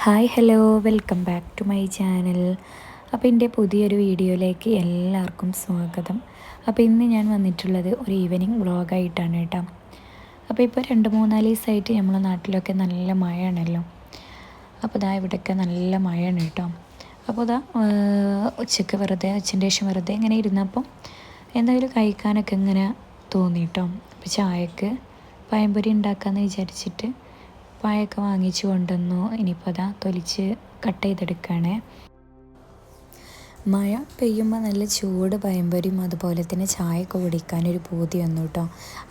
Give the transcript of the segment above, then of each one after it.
Hi hello welcome back to my channel. അപ്പോൾ എൻ്റെ പുതിയൊരു വീഡിയോയിലേക്ക് എല്ലാവർക്കും സ്വാഗതം. അപ്പോൾ ഇന്ന് ഞാൻ വന്നിട്ടുള്ളത് ഒരു ഈവനിങ് വ്ളോഗായിട്ടാണ് കേട്ടോ. അപ്പോൾ ഇപ്പോൾ 2-3 ദിവസമായിട്ട് നമ്മളെ നാട്ടിലൊക്കെ നല്ല മഴയാണല്ലോ. അപ്പോൾ ഇതാ ഇവിടെയൊക്കെ നല്ല മഴയാണ് കേട്ടോ. അപ്പോൾ ഇതാ ഉച്ചൻ്റെ ശേഷം വെറുതെ ഇങ്ങനെ ഇരുന്നപ്പം എന്തെങ്കിലും കഴിക്കാനൊക്കെ ഇങ്ങനെ തോന്നി കേട്ടോ. അപ്പോൾ ചായക്ക് പഴംപൊരി ഉണ്ടാക്കാമെന്ന് വിചാരിച്ചിട്ട് പായൊക്കെ വാങ്ങിച്ചു കൊണ്ടുവന്നു. ഇനിയിപ്പോൾ അതാ തൊലിച്ച് കട്ട് ചെയ്തെടുക്കുകയാണേ. മഴ പെയ്യുമ്പോൾ നല്ല ചൂട് പഴംപൊരിയും അതുപോലെ തന്നെ ചായയൊക്കെ കുടിക്കാനൊരു പൂതി വന്നു കേട്ടോ.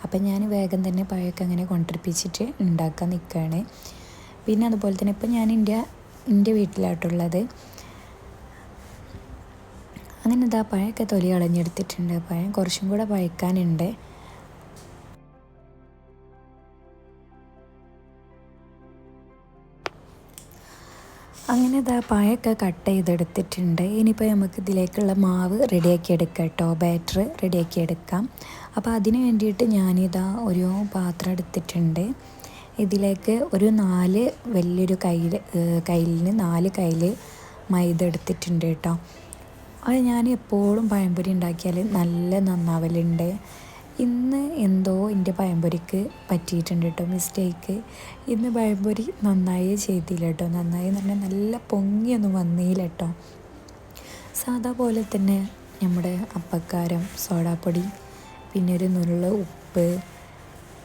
അപ്പം ഞാൻ വേഗം തന്നെ പഴമൊക്കെ അങ്ങനെ കൊണ്ടിരിപ്പിച്ചിട്ട് ഉണ്ടാക്കാൻ നിൽക്കുകയാണ്. പിന്നെ അതുപോലെ തന്നെ ഇപ്പം ഞാൻ എൻ്റെ വീട്ടിലായിട്ടുള്ളത്. അങ്ങനെ ഇതാ പഴമൊക്കെ തൊലി കളഞ്ഞെടുത്തിട്ടുണ്ട്. പഴം കുറച്ചും കൂടെ പഴുക്കാനുണ്ട്. അങ്ങനെ ഇതാ പഴമൊക്കെ കട്ട് ചെയ്തെടുത്തിട്ടുണ്ട്. ഇനിയിപ്പോൾ നമുക്ക് ഇതിലേക്കുള്ള മാവ് റെഡിയാക്കി എടുക്കാം കേട്ടോ. ബാറ്റർ റെഡിയാക്കി എടുക്കാം. അപ്പോൾ അതിന് വേണ്ടിയിട്ട് ഞാനിതാ ഒരു പാത്രം എടുത്തിട്ടുണ്ട്. ഇതിലേക്ക് ഒരു 4 വലിയൊരു കയ്യിലിന് 4 കയ്യിൽ മൈദ എടുത്തിട്ടുണ്ട് കേട്ടോ. അത് ഞാൻ എപ്പോഴും പഴംപൊരി ഉണ്ടാക്കിയാൽ നല്ല നന്നാവലുണ്ട്. ഇന്ന് എന്തോ എൻ്റെ പഴംപൊരിക്ക് പറ്റിയിട്ടുണ്ട് കേട്ടോ, മിസ്റ്റേക്ക്. ഇന്ന് പഴംപൊരി നന്നായേ ചെയ്തില്ല കേട്ടോ. നന്നായി എന്ന് പറഞ്ഞാൽ നല്ല പൊങ്ങിയൊന്നും വന്നില്ല കേട്ടോ. സാധാ പോലെ തന്നെ നമ്മുടെ അപ്പക്കാരം, സോഡാപ്പൊടി, പിന്നെ ഒരു നുള്ള് ഉപ്പ്,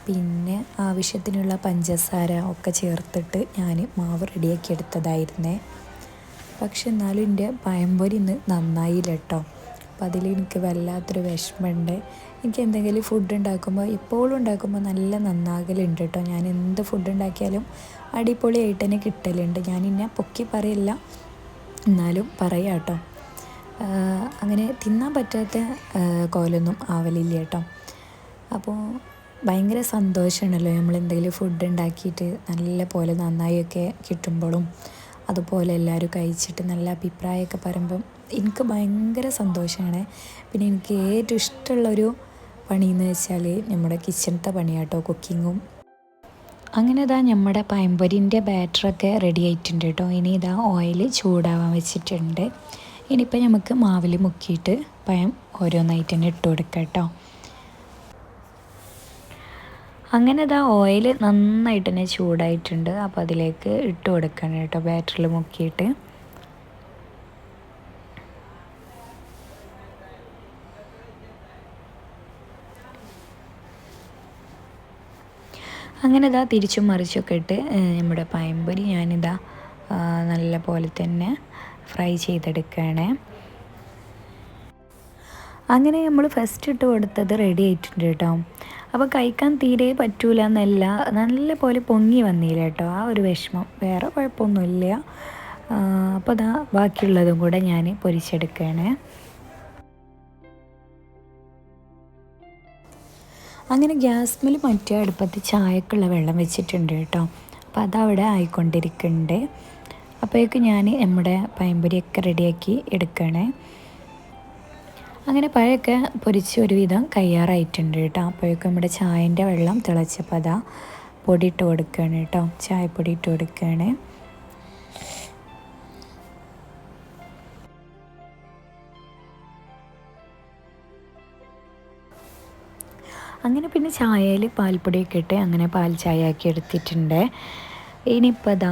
പിന്നെ ആവശ്യത്തിനുള്ള പഞ്ചസാര ഒക്കെ ചേർത്തിട്ട് ഞാൻ മാവ് റെഡിയാക്കി എടുത്തതായിരുന്നേ. പക്ഷെ എന്നാലും എൻ്റെ പഴംപൊരി ഇന്ന് നന്നായില്ല കേട്ടോ. അപ്പോൾ അതിലെനിക്ക് വല്ലാത്തൊരു വിഷമമുണ്ട്. എനിക്ക് എന്തെങ്കിലും ഫുഡ് ഉണ്ടാക്കുമ്പോൾ ഇപ്പോഴും ഉണ്ടാക്കുമ്പോൾ നല്ല നന്നാകലുണ്ട് കേട്ടോ. ഞാൻ എന്ത് ഫുഡ് ഉണ്ടാക്കിയാലും അടിപൊളിയായിട്ട് തന്നെ കിട്ടലുണ്ട്. ഞാനിന്നെ പൊക്കി പറയില്ല, എന്നാലും പറയാം കേട്ടോ. അങ്ങനെ തിന്നാൻ പറ്റാത്ത കോലൊന്നും ആവലില്ല കേട്ടോ. അപ്പോൾ ഭയങ്കര സന്തോഷമാണല്ലോ നമ്മൾ എന്തെങ്കിലും ഫുഡ് ഉണ്ടാക്കിയിട്ട് നല്ല പോലെ നന്നായൊക്കെ കിട്ടുമ്പോഴും അതുപോലെ എല്ലാവരും കഴിച്ചിട്ട് നല്ല അഭിപ്രായമൊക്കെ പറയുമ്പം എനിക്ക് ഭയങ്കര സന്തോഷമാണ്. പിന്നെ എനിക്ക് ഏറ്റവും ഇഷ്ടമുള്ളൊരു പണിയെന്ന് വെച്ചാൽ നമ്മുടെ കിച്ചണത്തെ പണിയാട്ടോ, കുക്കിങ്ങും. അങ്ങനെ ഇതാ നമ്മുടെ പഴംപൊരിൻ്റെ ബാറ്ററൊക്കെ റെഡി ആയിട്ടുണ്ട് കേട്ടോ. ഇനി ഇതാ ഓയിൽ ചൂടാവാൻ വെച്ചിട്ടുണ്ട്. ഇനിയിപ്പോൾ നമുക്ക് മാവിൽ മുക്കിയിട്ട് പഴം ഓരോന്നായിട്ട് തന്നെ ഇട്ട് കൊടുക്കാം കേട്ടോ. അങ്ങനെ ഇതാ ഓയിൽ നന്നായിട്ട് തന്നെ ചൂടായിട്ടുണ്ട്. അപ്പോൾ അതിലേക്ക് ഇട്ട് കൊടുക്കണം കേട്ടോ, ബാറ്ററിൽ മുക്കിയിട്ട്. അങ്ങനെ ഇതാ തിരിച്ചും മറിച്ചൊക്കെ ഇട്ട് നമ്മുടെ പഴംപൊരി ഞാനിതാ നല്ല പോലെ തന്നെ ഫ്രൈ ചെയ്തെടുക്കുകയാണ്. അങ്ങനെ നമ്മൾ ഫസ്റ്റ് ഇട്ട് കൊടുത്തത് റെഡി ആയിട്ടുണ്ട് കേട്ടോ. അപ്പോൾ കഴിക്കാൻ തീരെ പറ്റൂല എന്നല്ല, നല്ല പോലെ പൊങ്ങി വന്നില്ല കേട്ടോ. ആ ഒരു വിഷമം, വേറെ കുഴപ്പമൊന്നുമില്ല. അപ്പോൾ അതാ ബാക്കിയുള്ളതും കൂടെ ഞാൻ പൊരിച്ചെടുക്കുകയാണ്. അങ്ങനെ ഗ്യാസ്മിൽ മറ്റേ അടുപ്പത്ത് ചായക്കുള്ള വെള്ളം വെച്ചിട്ടുണ്ട് കേട്ടോ. അപ്പോൾ അതവിടെ ആയിക്കൊണ്ടിരിക്കുന്നുണ്ട്. അപ്പോഴേക്കും ഞാൻ നമ്മുടെ പഴംപൊരിയൊക്കെ റെഡിയാക്കി എടുക്കുകയാണ്. അങ്ങനെ പഴമൊക്കെ പൊരിച്ച് ഒരുവിധം കയ്യാറായിട്ടുണ്ട് കേട്ടോ. അപ്പോഴേക്കും നമ്മുടെ ചായൻ്റെ വെള്ളം തിളച്ചപ്പോൾ അതാ പൊടി ഇട്ട് കൊടുക്കുകയാണ് കേട്ടോ. ചായപ്പൊടി ഇട്ട് കൊടുക്കുകയാണ്. അങ്ങനെ പിന്നെ ചായയിൽ പാൽപ്പൊടിയൊക്കെ ഇട്ട് അങ്ങനെ പാൽ ചായ ആക്കി എടുത്തിട്ടുണ്ട്. ഇനിയിപ്പോൾ അതാ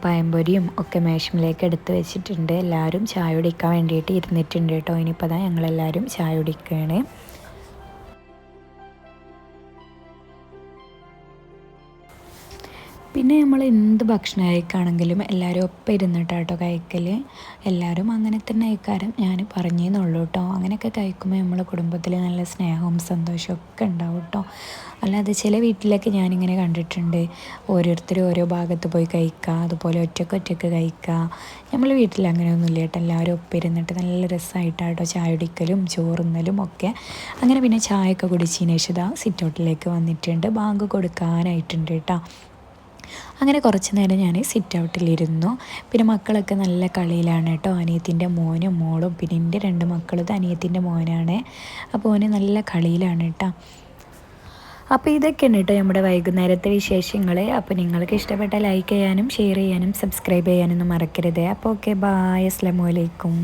പഴംപൊരിയും ഒക്കെ മേശമിലേക്ക് എടുത്ത് വെച്ചിട്ടുണ്ട്. എല്ലാവരും ചായ കുടിക്കാൻ വേണ്ടിയിട്ട് ഇരുന്നിട്ടുണ്ട് കേട്ടോ. ഇനിയിപ്പോൾ അതാ ഞങ്ങളെല്ലാവരും ചായ കുടിക്കുകയാണ്. പിന്നെ നമ്മൾ എന്ത് ഭക്ഷണം കഴിക്കുകയാണെങ്കിലും എല്ലാവരും ഒപ്പം ഇരുന്നിട്ടാട്ടോ കഴിക്കൽ. എല്ലാവരും അങ്ങനെ തന്നെ കഴിക്കാരും ഞാൻ പറഞ്ഞേന്നുള്ളൂ കേട്ടോ. അങ്ങനെയൊക്കെ കഴിക്കുമ്പോൾ നമ്മളെ കുടുംബത്തിൽ നല്ല സ്നേഹവും സന്തോഷവും ഒക്കെ ഉണ്ടാവും കേട്ടോ. അല്ലാതെ ചില വീട്ടിലൊക്കെ ഞാനിങ്ങനെ കണ്ടിട്ടുണ്ട്, ഓരോരുത്തരും ഓരോ ഭാഗത്ത് പോയി കഴിക്കുക, അതുപോലെ ഒറ്റയ്ക്ക് കഴിക്കുക. നമ്മൾ വീട്ടിൽ അങ്ങനെയൊന്നുമില്ല കേട്ടോ. എല്ലാവരും ഒപ്പം ഇരുന്നിട്ട് നല്ല രസമായിട്ടാട്ടോ ചായ കുടിക്കലും ചോറുന്നലും ഒക്കെ. അങ്ങനെ പിന്നെ ചായയൊക്കെ കുടിച്ചതിന് ശേഷം ഇതാ സിറ്റൗട്ടിലേക്ക് വന്നിട്ടുണ്ട്. ബാങ്ക് കൊടുക്കാനായിട്ടുണ്ട് കേട്ടോ. അങ്ങനെ കുറച്ച് നേരം ഞാൻ സിറ്റ് ഔട്ടിലിരുന്നു. പിന്നെ മക്കളൊക്കെ നല്ല കളിയിലാണ് കേട്ടോ. അനിയത്തിൻ്റെ മോനും മോളും, പിന്നെ എൻ്റെ 2 മക്കളും അനിയത്തിൻ്റെ മോനാണ്. അപ്പോൾ ഓന് നല്ല കളിയിലാണ് കേട്ടോ. അപ്പോൾ ഇതൊക്കെയാണ് കേട്ടോ നമ്മുടെ വൈകുന്നേരത്തെ വിശേഷങ്ങൾ. അപ്പോൾ നിങ്ങൾക്ക് ഇഷ്ടപ്പെട്ട ലൈക്ക് ചെയ്യാനും ഷെയർ ചെയ്യാനും സബ്സ്ക്രൈബ് ചെയ്യാനൊന്നും മറക്കരുത്. അപ്പോൾ ഓക്കെ, ബായ്, അസ്സലാമു അലൈക്കും.